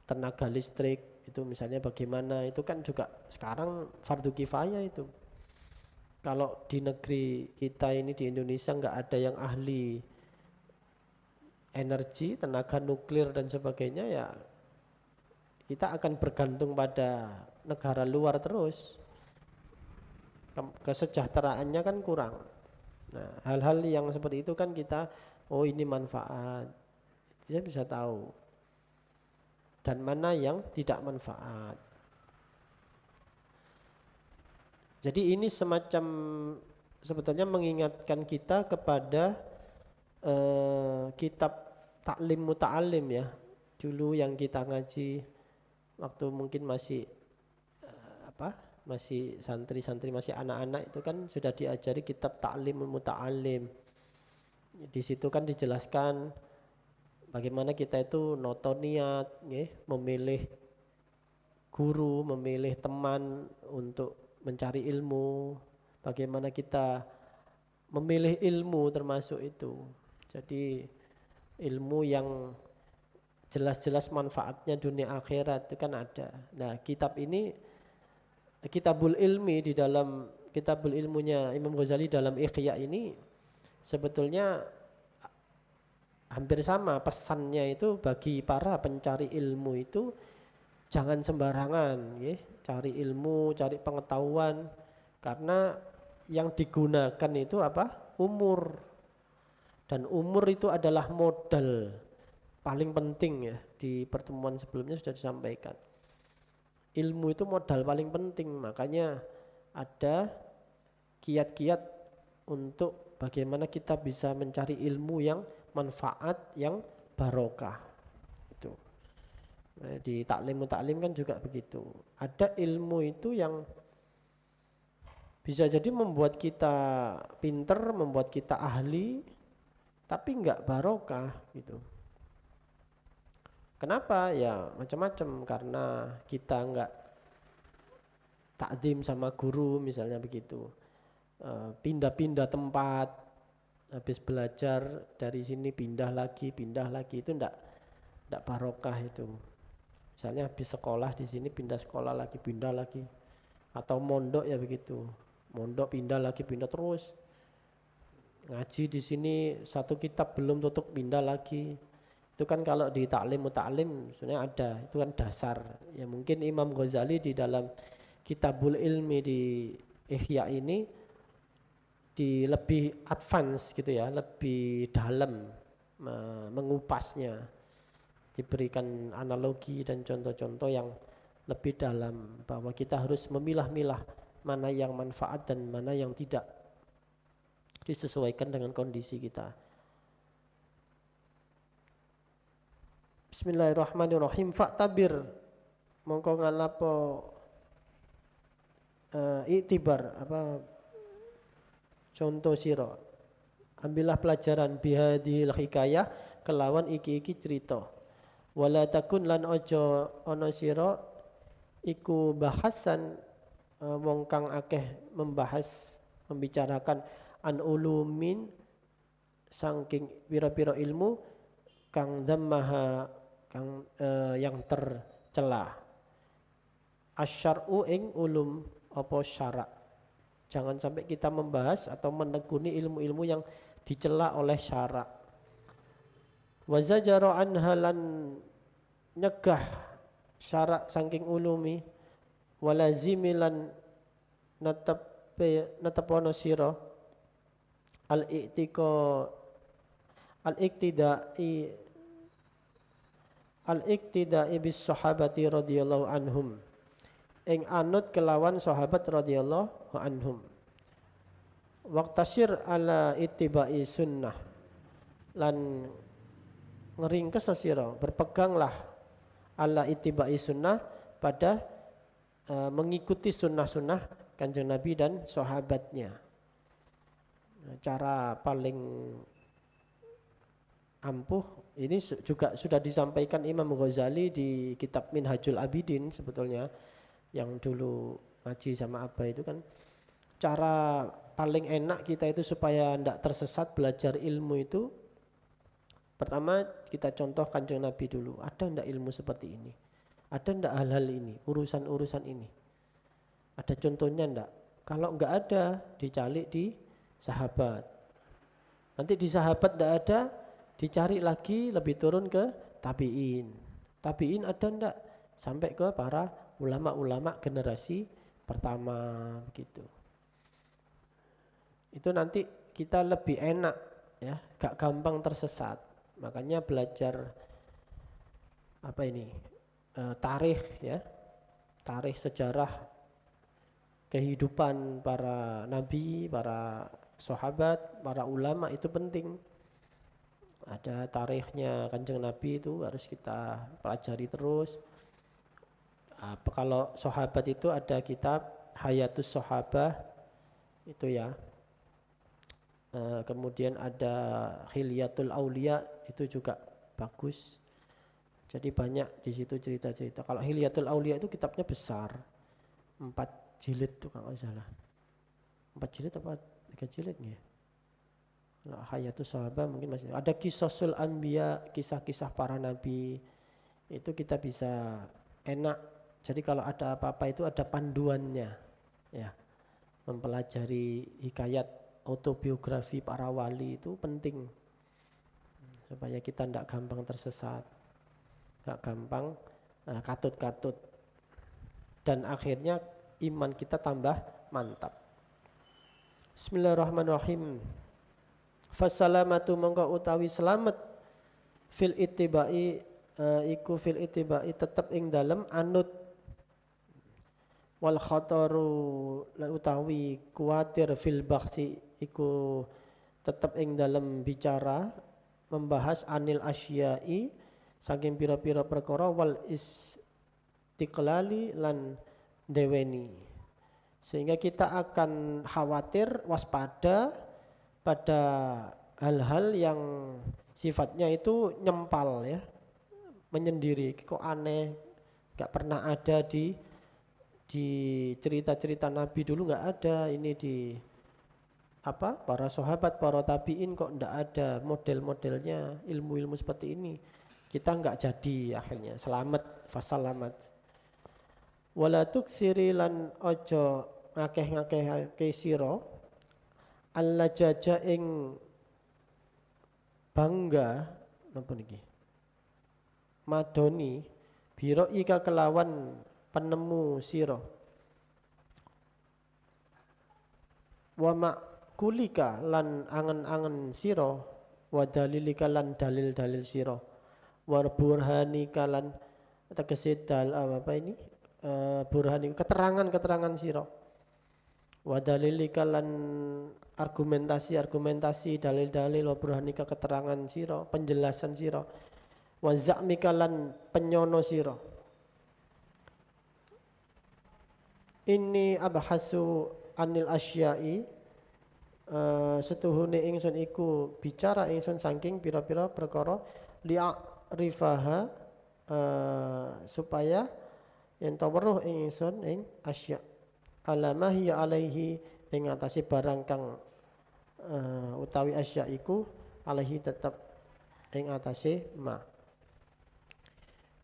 tenaga listrik itu misalnya bagaimana, itu kan juga sekarang fardu kifayah itu. Kalau di negeri kita ini di Indonesia nggak ada yang ahli energi, tenaga nuklir dan sebagainya, ya kita akan bergantung pada negara luar terus. Kesejahteraannya kan kurang. Nah, hal-hal yang seperti itu kan kita, oh ini manfaat, kita bisa tahu. Dan mana yang tidak manfaat. Jadi ini semacam sebetulnya mengingatkan kita kepada kitab Ta'lim Muta'alim ya. Dulu yang kita ngaji waktu mungkin masih masih santri-santri, masih anak-anak, itu kan sudah diajari kitab Ta'lim Muta'alim. Di situ kan dijelaskan bagaimana kita itu noto niat, memilih guru, memilih teman untuk mencari ilmu, bagaimana kita memilih ilmu termasuk itu. Jadi ilmu yang jelas-jelas manfaatnya dunia akhirat itu kan ada. Nah, kitab ini, Kitabul Ilmi, di dalam Kitabul Ilmunya Imam Ghazali dalam Ihya ini sebetulnya hampir sama pesannya itu bagi para pencari ilmu itu jangan sembarangan, cari ilmu, cari pengetahuan, karena yang digunakan itu umur, dan umur itu adalah modal paling penting ya. Di pertemuan sebelumnya sudah disampaikan, ilmu itu modal paling penting, makanya ada kiat-kiat untuk bagaimana kita bisa mencari ilmu yang manfaat, yang barokah itu. Nah, di taklim kan juga begitu. Ada ilmu itu yang bisa jadi membuat kita pinter, membuat kita ahli, tapi enggak barokah gitu. Kenapa? Ya macam-macam, karena kita enggak takdim sama guru misalnya begitu. Pindah-pindah tempat, habis belajar dari sini pindah lagi, itu enggak barokah itu. Misalnya habis sekolah di sini pindah sekolah lagi, pindah lagi. Atau mondok ya begitu. Mondok pindah lagi, pindah terus. Ngaji di sini satu kitab belum tutup, pindah lagi. Itu kan kalau di Ta'lim Muta'alim sebenarnya ada, itu kan dasar. Ya mungkin Imam Ghazali di dalam Kitabul Ilmi di Ihya ini di lebih advance gitu ya, lebih dalam mengupasnya. Diberikan analogi dan contoh-contoh yang lebih dalam, bahwa kita harus memilah-milah mana yang manfaat dan mana yang tidak, disesuaikan dengan kondisi kita. Bismillahirrahmanirrahim. Faktabir, mongko ngalapo iktibar, contoh siro, ambillah pelajaran bihadil hikayah, kelawan iki-iki cerita. Wala takun lan ojo ono siro iku bahasan wong kang akeh membicarakan an ulumin saking pira-pira ilmu kang zammaha kang yang tercela, asyar'u ing ulum apa syarak. Jangan sampai kita membahas atau menekuni ilmu-ilmu yang dicela oleh syarak. Wa zajara anha lan nyegah syarak saking ulumi, walazimilan natapono sira al-iktidai bis sahabati radhiyallahu anhum, ing anut kelawan sahabat radhiyallahu anhum. Waqtasir ala ittibai sunnah, lan ngeringkes sira, berpeganglah ala ittibai sunnah, pada mengikuti sunnah-sunnah Kanjeng Nabi dan sahabatnya. Cara paling ampuh Ini juga sudah disampaikan Imam Ghazali di kitab Minhajul Abidin sebetulnya, yang dulu ngaji sama Abah itu kan, cara paling enak kita itu supaya tidak tersesat belajar ilmu itu, pertama kita contoh Kanjeng Nabi dulu, ada ndak ilmu seperti ini, ada ndak hal-hal ini, urusan-urusan ini, ada contohnya ndak? Kalau enggak ada, dicari di sahabat. Nanti di sahabat ndak ada, dicari lagi lebih turun ke tabi'in. Tabi'in ada ndak? Sampai ke para ulama-ulama generasi pertama begitu. Itu nanti kita lebih enak ya, gak gampang tersesat. Makanya belajar apa ini? Tarikh ya. Tarikh sejarah kehidupan para nabi, para sahabat, para ulama itu penting. Ada tarikhnya Kanjeng Nabi itu harus kita pelajari terus. Kalau sahabat itu ada kitab Hayatus Sahabah itu ya. Kemudian ada Khilyatul Aulia itu juga bagus. Jadi banyak di situ cerita-cerita. Kalau Khilyatul Aulia itu kitabnya besar, 4 jilid tuh kalau nggak salah. 4 jilid apa 3 jilid ya? Hayatus Sahabah mungkin masih ada. Qisasul Anbiya, kisah-kisah para nabi, itu kita bisa enak. Jadi kalau ada apa-apa itu ada panduannya ya. Mempelajari hikayat autobiografi para wali itu penting supaya kita tidak gampang tersesat, tidak gampang katut-katut, dan akhirnya iman kita tambah mantap. Bismillahirrahmanirrahim. Fasalamatu mongko utawi selamat fil ittibai iku fil ittibai tetep ing dalem anut, wal khataru lan utawi kuatir fil bakhsi iku tetep ing dalem bicara membahas anil asyai saking pira-pira perkara, wal istiqlali lan deweni, sehingga kita akan khawatir waspada pada hal-hal yang sifatnya itu nyempal ya, menyendiri, kok aneh, gak pernah ada di cerita-cerita Nabi dulu, gak ada ini di para sahabat, para tabiin kok ndak ada model-modelnya ilmu-ilmu seperti ini. Kita nggak jadi akhirnya selamat, fasalamat. Wala tuksiri lan ojo ngakeh-ngakeh sira alla jaja ing bangga napa niki madoni biro ika kelawan penemu sira wa kulika lan angen-angen sira, wa dalilika lan dalil-dalil sira, wa burhanika lan tegese burhani keterangan-keterangan sira, wa dalilika lan argumentasi dalil-dalil, wa burhanika keterangan sira, penjelasan sira, wa za'mika lan penyono sira. Ini abhasu anil asyai setuhune ingsun iku bicara ingsun saking pira-pira perkara li'rifaha supaya yen ta weruh ingsun ing asya alama hiya alaihi ing atase barang kang utawi asya iku alaihi tetep ing atase ma.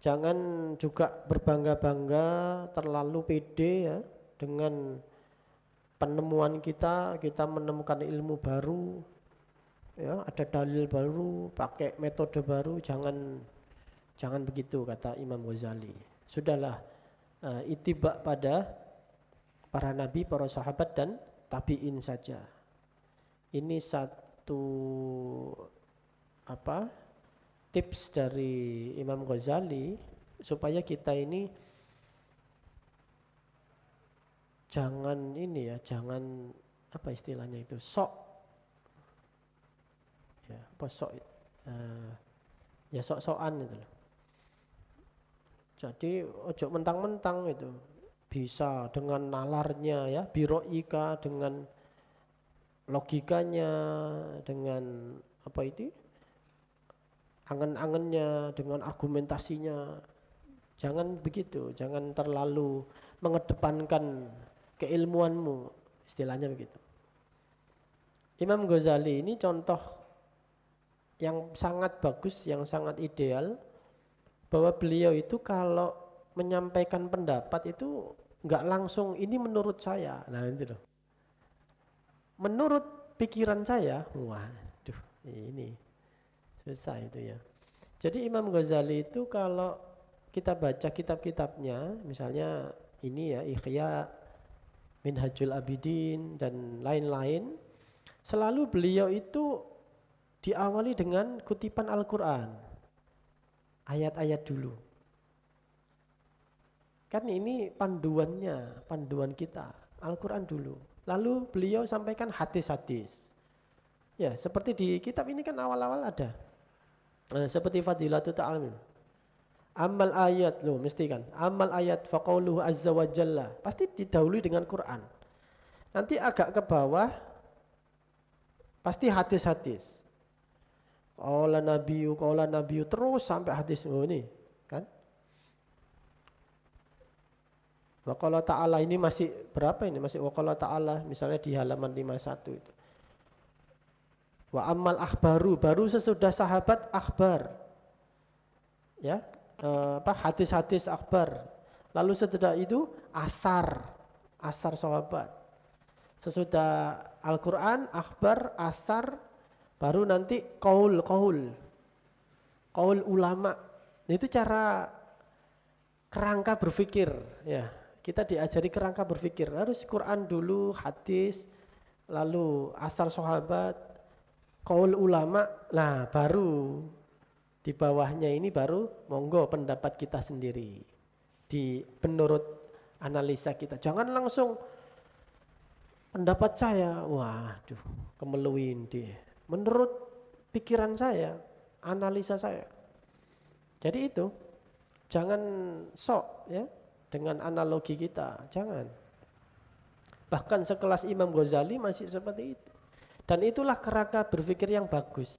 Jangan juga berbangga-bangga terlalu pede ya dengan penemuan kita menemukan ilmu baru ya, ada dalil baru, pakai metode baru, jangan begitu kata Imam Ghazali. Sudahlah ittiba pada para nabi, para sahabat dan tabi'in saja. Ini satu tips dari Imam Ghazali supaya kita ini jangan istilahnya itu sok ya, sok-sokan itu loh. Jadi ojo mentang-mentang itu bisa dengan nalarnya ya, biroika dengan logikanya, dengan angen-angennya, dengan argumentasinya. Jangan begitu, jangan terlalu mengedepankan keilmuanmu, istilahnya begitu. Imam Ghazali ini contoh yang sangat bagus, yang sangat ideal, bahwa beliau itu kalau menyampaikan pendapat itu nggak langsung ini menurut saya, nah itu loh. Menurut pikiran saya, waduh ini susah itu ya. Jadi Imam Ghazali itu kalau kita baca kitab-kitabnya, misalnya ini ya Ihya, Minhajul Abidin dan lain-lain, selalu beliau itu diawali dengan kutipan Al-Quran, ayat-ayat dulu. Kan ini panduannya, panduan kita, Al-Quran dulu. Lalu beliau sampaikan hadis-hadis. Ya, seperti di kitab ini kan awal-awal ada. Seperti Fadilatul Ta'alim. Amal ayat, loh mesti kan. Amal ayat faqauluhu azza wa jalla. Pasti didahului dengan Quran. Nanti agak ke bawah, pasti hadis-hadis. Qala nabiyu, terus sampai hadis. Oh ini, kan. Wa qala ta'ala ini masih berapa ini? Masih wa qala ta'ala misalnya di halaman 51 itu. Wa ammal akhbaru, baru sesudah sahabat akhbar. Ya, hadis-hadis akhbar. Lalu setelah itu asar sahabat. Sesudah Al-Qur'an, akhbar, asar, baru nanti qaul ulama. Itu cara kerangka berpikir ya. Kita diajari kerangka berpikir, harus Quran dulu, hadis, lalu asar sahabat, qaul ulama, nah baru di bawahnya ini baru monggo pendapat kita sendiri. Menurut analisa kita, jangan langsung pendapat saya, waduh kemeluin dia. Menurut pikiran saya, analisa saya. Jadi itu, jangan sok ya. Dengan analogi kita, jangan. Bahkan sekelas Imam Ghazali masih seperti itu. Dan itulah kerangka berpikir yang bagus.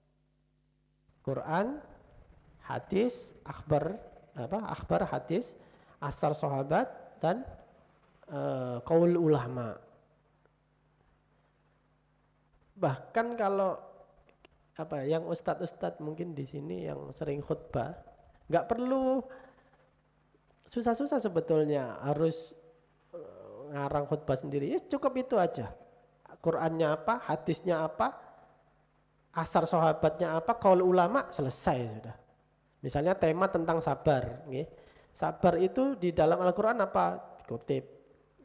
Quran, hadis, akhbar, hadis, asar sahabat, dan qaul ulama. Bahkan kalau yang ustadz-ustadz mungkin di sini yang sering khutbah, nggak perlu susah-susah sebetulnya harus ngarang khutbah sendiri. Cukup itu aja. Qurannya apa, hadisnya apa, asar sahabatnya apa, qaul ulama, selesai sudah. Misalnya tema tentang sabar. Sabar itu di dalam Al-Quran apa? Dikutip.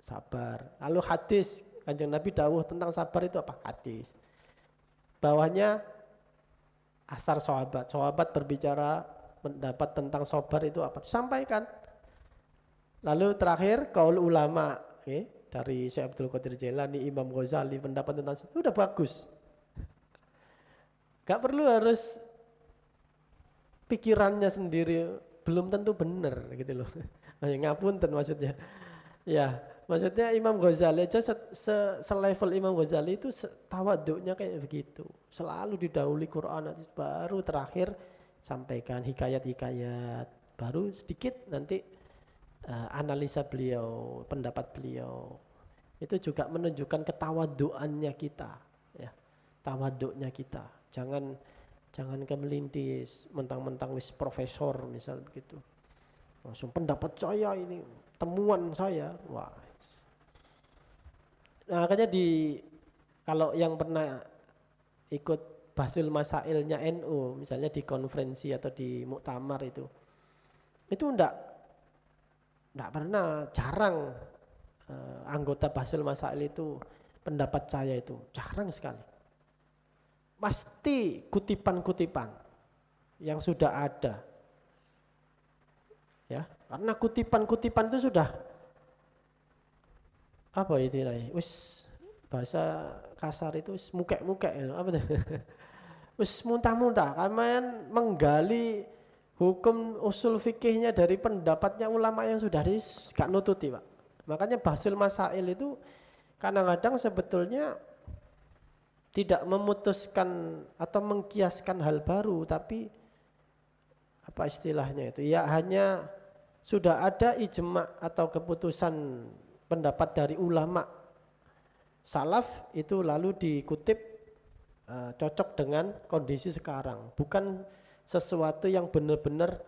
Sabar. Lalu hadis, Kanjeng Nabi dawuh tentang sabar itu apa? Hadis. Bawahnya asar sahabat. Sahabat berbicara pendapat tentang sabar itu apa? Sampaikan. Lalu terakhir qaul ulama, dari Syekh Abdul Qadir Jailani, Imam Ghazali, pendapat tentang itu udah bagus. Gak perlu harus pikirannya sendiri, belum tentu benar gitu loh. Ngapunten maksudnya. Ya, maksudnya Imam Ghazali aja selevel Imam Ghazali itu tawaduknya kayak begitu. Selalu didahului Quran, baru terakhir sampaikan hikayat-hikayat, baru sedikit nanti analisa beliau, pendapat beliau. Itu juga menunjukkan ketawaduannya kita, ya. Tawaduknya kita. Jangan kemelintis, mentang-mentang wis profesor misal begitu. Langsung pendapat saya ini, temuan saya. Wah. Nah, makanya kalau yang pernah ikut Basul Masailnya NU, misalnya di konferensi atau di muktamar itu enggak pernah, jarang anggota Basul Masail itu pendapat saya itu, jarang sekali. Pasti kutipan-kutipan yang sudah ada. Ya, karena kutipan-kutipan itu sudah apa istilahnya? Wis bahasa kasar itu wis mukek-mukek apa tuh? Wis muntah-muntah, kalian menggali hukum usul fikihnya dari pendapatnya ulama yang sudah gak nututi, Pak. Makanya Basul Masail itu kadang-kadang sebetulnya tidak memutuskan atau mengkiaskan hal baru, tapi apa istilahnya itu? Ya hanya sudah ada ijma atau keputusan pendapat dari ulama salaf itu lalu dikutip cocok dengan kondisi sekarang. Bukan sesuatu yang benar-benar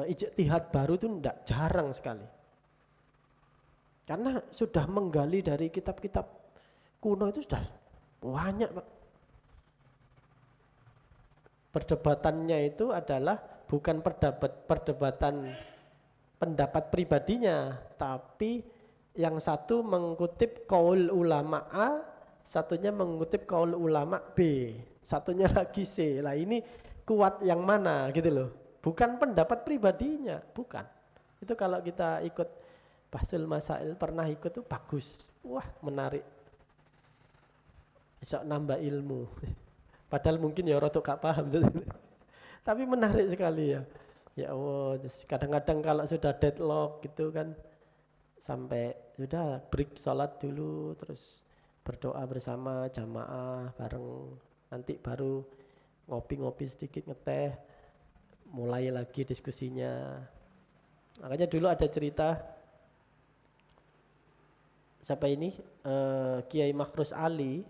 ijtihad baru, itu tidak, jarang sekali. Karena sudah menggali dari kitab-kitab kuno itu sudah banyak, Pak. Perdebatannya itu adalah bukan perdebatan pendapat pribadinya, tapi yang satu mengutip qaul ulama A, satunya mengutip qaul ulama B, satunya lagi C. Lah ini kuat yang mana gitu loh. Bukan pendapat pribadinya, bukan. Itu kalau kita ikut Bahsul Masail, pernah ikut tuh bagus. Wah, menarik. Bisa nambah ilmu. Padahal mungkin ya orang tuh gak paham. Tapi menarik sekali ya. Ya Allah, kadang-kadang kalau sudah deadlock gitu kan, sampai sudah break sholat dulu, terus berdoa bersama jamaah bareng, nanti baru ngopi-ngopi sedikit, ngeteh, mulai lagi diskusinya. Makanya dulu ada cerita, siapa ini, Kiai Makhrus Ali,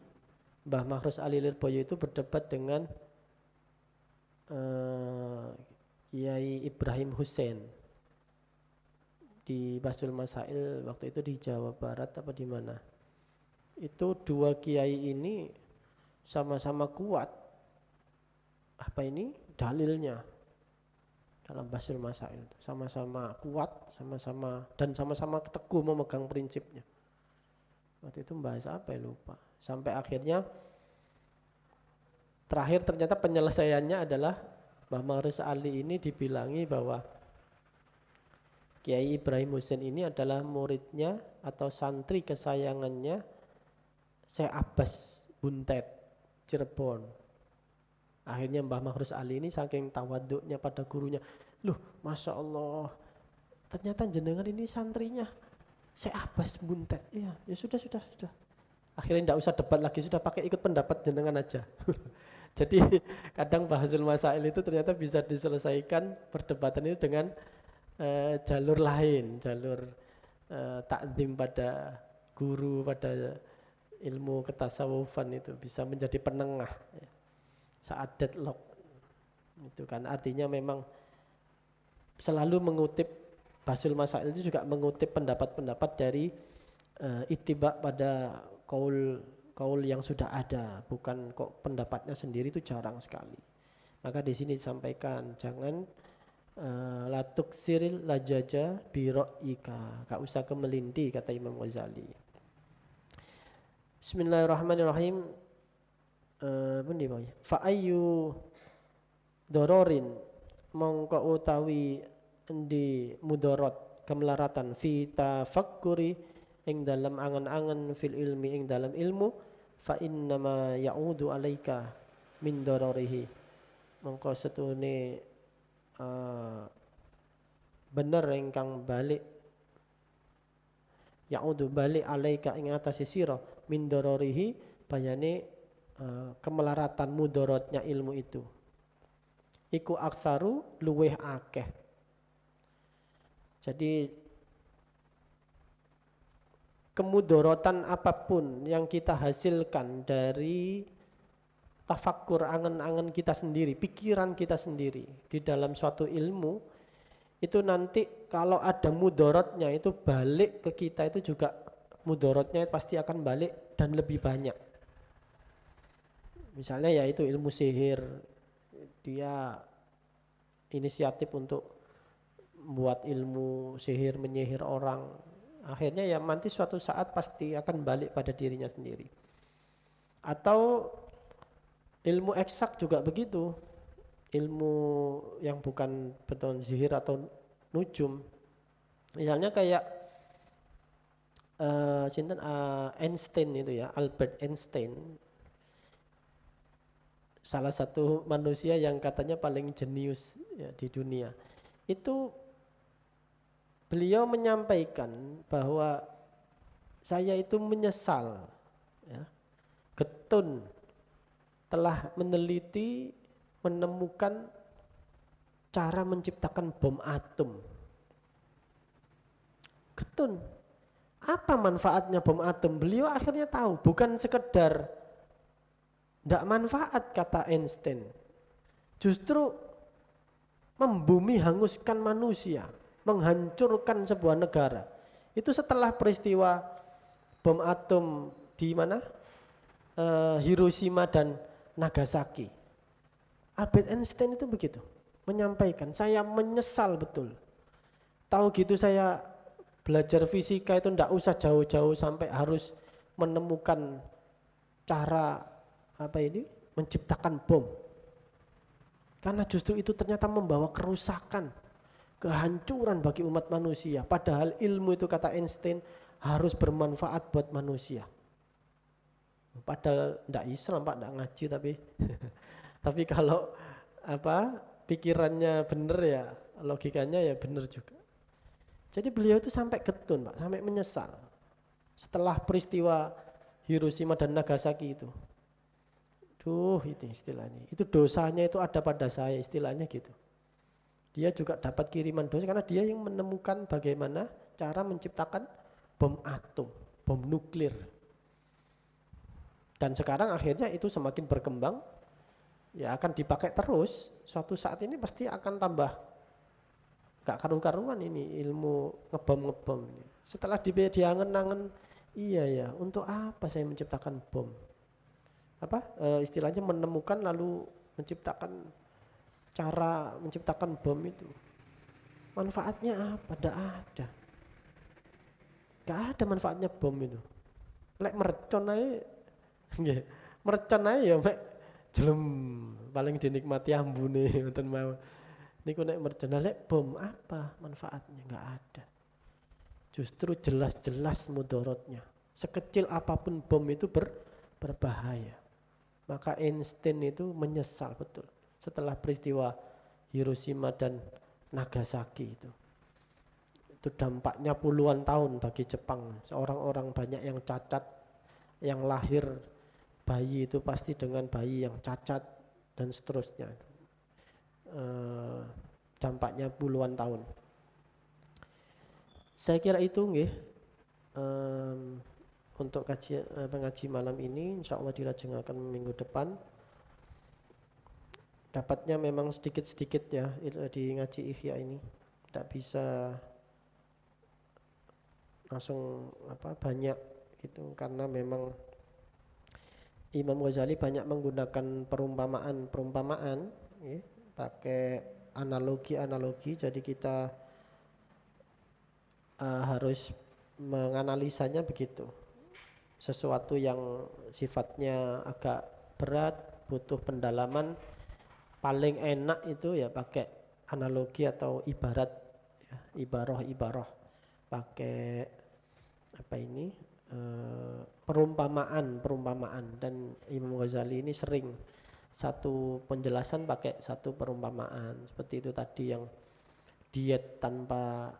Mbah Makhrus Ali Lirboyo itu berdebat dengan Kiai Ibrahim Hussein di Bahsul Masail, waktu itu di Jawa Barat apa di mana. Itu dua kiai ini sama-sama kuat apa ini dalilnya dalam Bahsul Masail, sama-sama kuat, sama-sama dan sama-sama teguh memegang prinsipnya. Waktu itu membahas apa ya lupa. Sampai akhirnya terakhir ternyata penyelesaiannya adalah Mbah Makhrus Ali ini dibilangi bahwa Kiai Ibrahim Hussein ini adalah muridnya atau santri kesayangannya Syekh Abbas Buntet Cirebon. Akhirnya Mbah Makhrus Ali ini saking tawaduknya pada gurunya, loh Masya Allah, ternyata jenengan ini santrinya Syekh Abbas Buntet. Iya, ya sudah. Akhirnya tidak usah debat lagi, sudah pakai ikut pendapat jenengan aja. Jadi kadang Bahsul Masail itu ternyata bisa diselesaikan perdebatan itu dengan jalur lain, jalur takdim pada guru, pada ilmu ketasawufan, itu bisa menjadi penengah ya, saat deadlock. Itu kan artinya memang selalu mengutip Bahsul Masail itu juga mengutip pendapat-pendapat dari ittiba pada kaul yang sudah ada, bukan kok pendapatnya sendiri, itu jarang sekali. Maka di sini disampaikan jangan la tuksiril lajaja biro'ika, gak usah kemelinti, kata Imam Ghazali. Bismillahirrahmanirrahim. Fa ayyu dororin, mongko utawi endi mudarat kemelaratan fi tafakkuri ing dalam angan-angan fil ilmi ing dalam ilmu, fa innama ya'udu alaika min dararihi, mongko setune bener ingkang balik ya'udu balik alaika ing atase sira min dararihi, bayane kemelaratan mudaratnya ilmu itu iku aksaru luweh akeh. Jadi kemudorotan apapun yang kita hasilkan dari tafakkur angan-angan kita sendiri, pikiran kita sendiri di dalam suatu ilmu, itu nanti kalau ada mudorotnya itu balik ke kita, itu juga mudorotnya pasti akan balik dan lebih banyak. Misalnya yaitu ilmu sihir, dia inisiatif untuk buat ilmu sihir, menyihir orang, akhirnya ya nanti suatu saat pasti akan balik pada dirinya sendiri. Atau ilmu eksak juga begitu, ilmu yang bukan betul sihir atau nujum, misalnya kayak Einstein itu ya, Albert Einstein, salah satu manusia yang katanya paling jenius ya di dunia. Itu beliau menyampaikan bahwa saya itu menyesal ya, getun telah meneliti, menemukan cara menciptakan bom atom. Getun. Apa manfaatnya bom atom? Beliau akhirnya tahu, bukan sekedar tidak manfaat kata Einstein. Justru membumi hanguskan manusia, menghancurkan sebuah negara. Itu setelah peristiwa bom atom di mana? Hiroshima dan Nagasaki. Albert Einstein itu begitu, menyampaikan, saya menyesal betul. Tahu gitu saya belajar fisika itu tidak usah jauh-jauh sampai harus menemukan cara menciptakan bom. Karena justru itu ternyata membawa kerusakan, kehancuran bagi umat manusia. Padahal ilmu itu kata Einstein harus bermanfaat buat manusia. Padahal tidak Islam Pak, tidak ngaji tapi kalau pikirannya benar ya, logikanya ya benar juga. Jadi beliau itu sampai getun Pak, sampai menyesal setelah peristiwa Hiroshima dan Nagasaki itu. Duh, itu istilahnya, itu dosanya itu ada pada saya, istilahnya gitu. Dia juga dapat kiriman dosa karena dia yang menemukan bagaimana cara menciptakan bom atom, bom nuklir. Dan sekarang akhirnya itu semakin berkembang, ya akan dipakai terus. Suatu saat ini pasti akan tambah gak karu-karuan ini ilmu ngebom ini. Setelah diangen-angen, iya ya, untuk apa saya menciptakan bom? Istilahnya menemukan lalu menciptakan cara menciptakan bom itu. Manfaatnya apa? Tidak ada. Gak ada manfaatnya bom itu. Lek mercon aja, mercon aja ya mek jelem paling dinikmati ambune ngoten mau. Niku nek mercon lek bom apa manfaatnya? Enggak ada. Justru jelas-jelas mudaratnya. Sekecil apapun bom itu berbahaya. Maka Einstein itu menyesal betul setelah peristiwa Hiroshima dan Nagasaki itu. Itu dampaknya puluhan tahun bagi Jepang. Orang-orang banyak yang cacat, yang lahir bayi itu pasti dengan bayi yang cacat dan seterusnya. Dampaknya puluhan tahun. Saya kira itu nggih untuk ngaji malam ini, insya Allah dilajengaken minggu depan. Dapatnya memang sedikit-sedikit ya di ngaji Ihya ini, tidak bisa langsung banyak gitu, karena memang Imam Ghazali banyak menggunakan perumpamaan ya, pakai analogi, jadi kita harus menganalisanya begitu. Sesuatu yang sifatnya agak berat, butuh pendalaman, paling enak itu ya pakai analogi atau ibarat ya, ibarah pakai perumpamaan. Dan Imam Ghazali ini sering satu penjelasan pakai satu perumpamaan, seperti itu tadi yang diet tanpa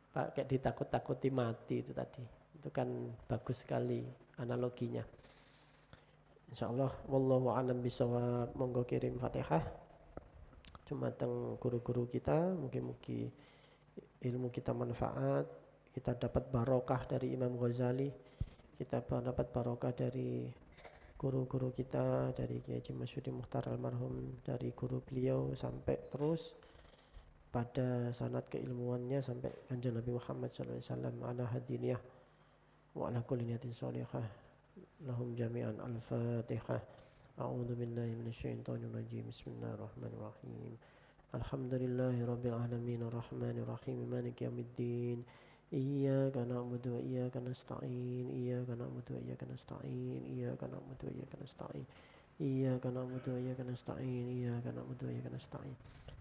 pakai ditakut-takuti mati itu tadi. Itu kan bagus sekali analoginya. Insyaallah wallahu a'lam bishawab. Monggo kirim Fatihah dumateng guru-guru kita, mugi-mugi ilmu kita manfaat, kita dapat barokah dari Imam Ghazali, kita dapat barokah dari guru-guru kita, dari Kiai Haji Masyudi Mukhtar almarhum, dari guru beliau sampai terus pada sanad keilmuannya sampai kanjeng Nabi Muhammad sallallahu alaihi wasallam ala hadiniyah wa ala kulli niyatin shalihah lahum jami'an. Al-Fatihah. A'udzu billahi minasyaitonir rajim. Bismillahirrahmanirrahim. Alhamdulillahi rabbil alamin arrahmanir rahim maliki yaumiddin. Iyyaka na'budu wa iyyaka nasta'in. Iyyaka na'budu wa iyyaka nasta'in. Iyyaka na'budu wa iyyaka nasta'in. Iyyaka na'budu wa iyyaka nasta'in. Iyyaka na'budu wa iyyaka nasta'in.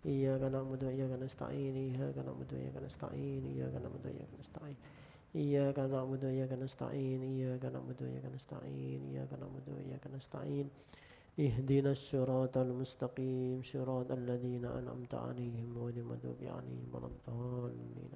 Iyyaka na'budu wa iyyaka nasta'in. Iyyaka na'budu wa iyyaka nasta'in. Iyyaka na'budu wa iyyaka nasta'in. Iyyaka na'budu wa iyyaka nasta'in. Iyyaka na'budu wa iyyaka nasta'in. Iyyaka na'budu wa iyyaka nasta'in. Ihdinas siratal mustaqim, siratal ladzina an'amta 'alaihim ghairil maghdubi 'alaihim waladdallin.